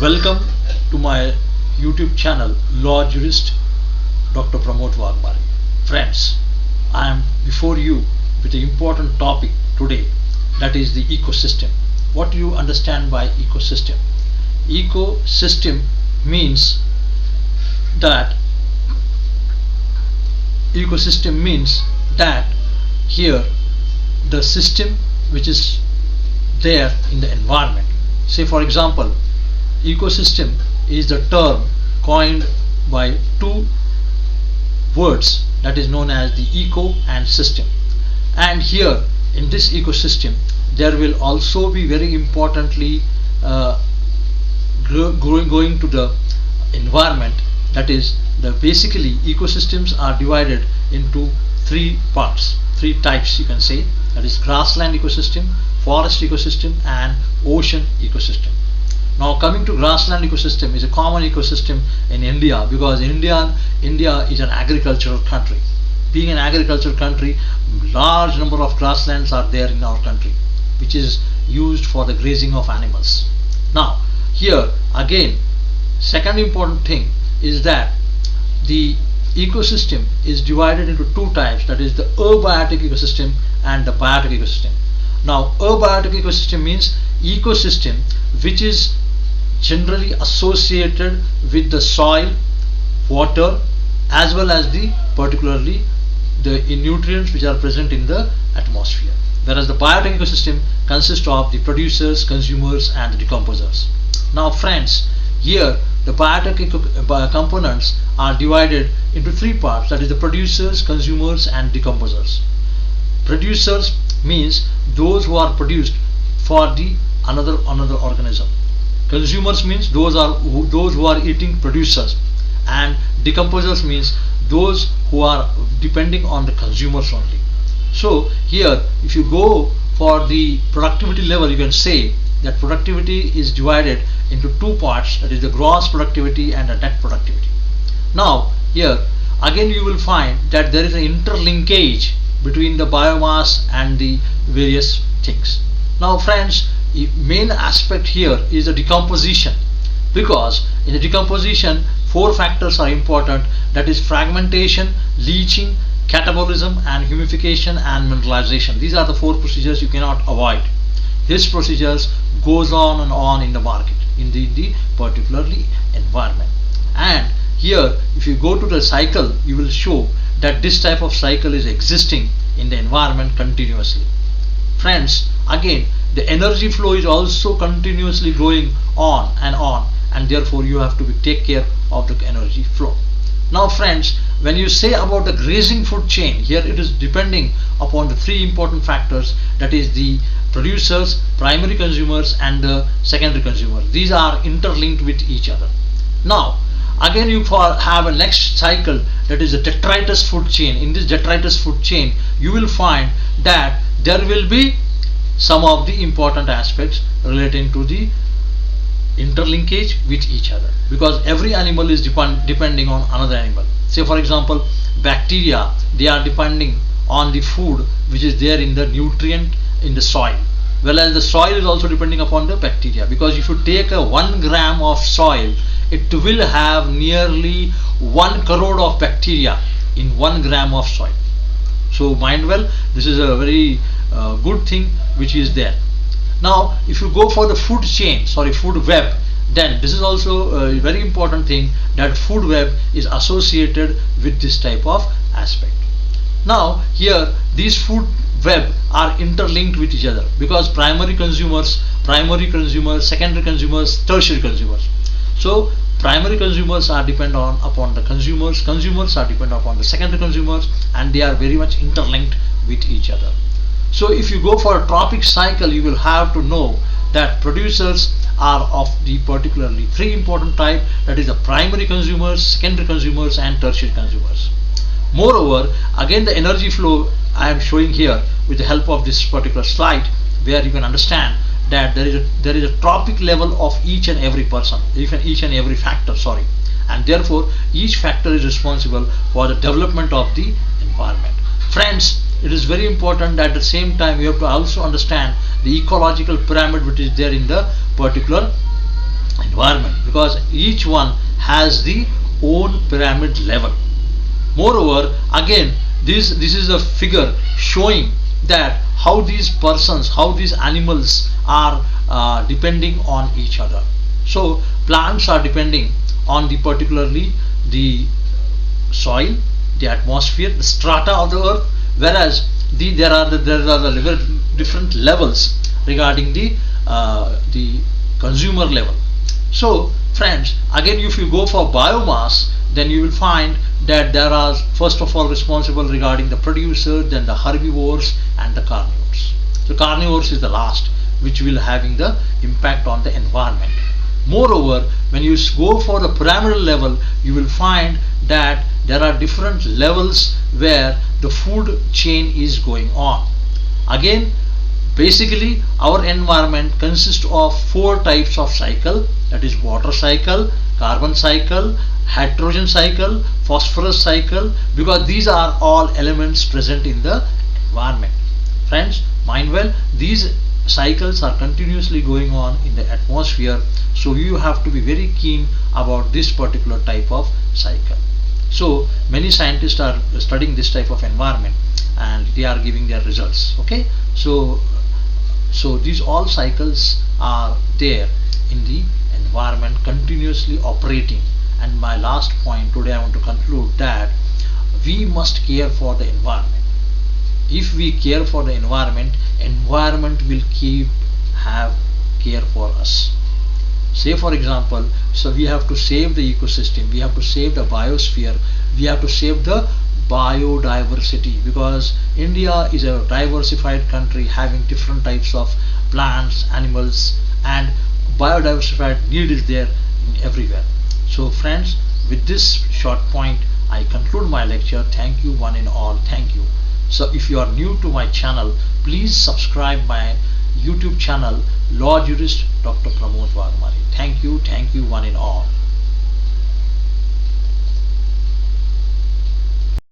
Welcome to my YouTube channel Law Jurist Dr. Pramod Wagmare. Friends, I am before you with an important topic today, that is the ecosystem. What do you understand by ecosystem? Ecosystem means that here the system which is there in the environment. Say for example, ecosystem is the term coined by two words that is known as the eco and system. And here in this ecosystem there will also be very importantly going to the environment. That is, the basically ecosystems are divided into three parts, three types you can say, that is grassland ecosystem, forest ecosystem and ocean ecosystem. Now coming to grassland ecosystem is a common ecosystem in India, because India is an agricultural country. Being an agricultural country, large number of grasslands are there in our country, which is used for the grazing of animals. Now here again, second important thing is that the ecosystem is divided into two types, that is the abiotic ecosystem and the biotic ecosystem. Now abiotic ecosystem means ecosystem which is generally associated with the soil, water as well as the particularly the nutrients which are present in the atmosphere, whereas the biotic ecosystem consists of the producers, consumers and the decomposers. Now friends, here the biotic components are divided into three parts, that is the producers, consumers and decomposers. Producers means those who are produced for the another organism. Consumers means those who are eating producers, and decomposers means those who are depending on the consumers only. So here if you go for the productivity level, you can say that productivity is divided into two parts, that is the gross productivity and the net productivity. Now here again you will find that there is an interlinkage between the biomass and the various things. Now friends, main aspect here is the decomposition, because in the decomposition four factors are important, that is fragmentation, leaching, catabolism and humidification and mineralization. These are the four procedures you cannot avoid. This procedures goes on and on in the market, in the particularly environment. And here if you go to the cycle, you will show that this type of cycle is existing in the environment continuously. Friends, again the energy flow is also continuously going on, and therefore you have to take care of the energy flow. Now friends, when you say about the grazing food chain, here it is depending upon the three important factors, that is the producers, primary consumers and the secondary consumers. These are interlinked with each other. Now again you have a next cycle, that is the detritus food chain. In this detritus food chain you will find that there will be some of the important aspects relating to the interlinkage with each other, because every animal is depending on another animal. Say for example, bacteria, they are depending on the food which is there in the nutrient in the soil, whereas the soil is also depending upon the bacteria, because if you take a 1 gram of soil, it will have nearly 1 crore of bacteria in 1 gram of soil. So mind well, this is a very good thing which is there. Now if you go for the food chain, food web, then this is also a very important thing, that food web is associated with this type of aspect. Now here these food web are interlinked with each other, because primary consumers, secondary consumers, tertiary consumers. So primary consumers are dependent upon the consumers are dependent upon the secondary consumers, and they are very much interlinked with each other. So if you go for a trophic cycle, you will have to know that producers are of the particularly three important type, that is the primary consumers, secondary consumers and tertiary consumers. Moreover, again the energy flow I am showing here with the help of this particular slide, where you can understand that there is a trophic level of each and every person, each and every factor, and therefore each factor is responsible for the development of the environment. Friends, it is very important that at the same time you have to also understand the ecological pyramid which is there in the particular environment, because each one has the own pyramid level. Moreover, again, this is a figure showing that how these persons, how these animals are depending on each other. So plants are depending on the particularly the soil, the atmosphere, the strata of the earth, whereas there are different levels regarding the consumer level. So friends, again, if you go for biomass, then you will find that there are first of all responsible regarding the producer, then the herbivores and the carnivores. So carnivores is the last, which will having the impact on the environment. Moreover, when you go for the pyramidal level, you will find that there are different levels where the food chain is going on. Again, basically our environment consists of four types of cycle, that is water cycle, carbon cycle, hydrogen cycle, phosphorus cycle, because these are all elements present in the environment. Friends, mind well, these cycles are continuously going on in the atmosphere, so you have to be very keen about this particular type of cycle. So many scientists are studying this type of environment and they are giving their results. Okay, so these all cycles are there in the environment continuously operating. And my last point today, I want to conclude that we must care for the environment. If we care for the environment, environment will have care for us. Say for example, so we have to save the ecosystem, we have to save the biosphere, we have to save the biodiversity, because India is a diversified country having different types of plants, animals, and biodiversified need is there in everywhere. So friends, with this short point I conclude my lecture. Thank you one and all. Thank you. So if you are new to my channel, please subscribe my YouTube channel, Law Jurist Dr. Pramod Wagmare. Thank you one and all.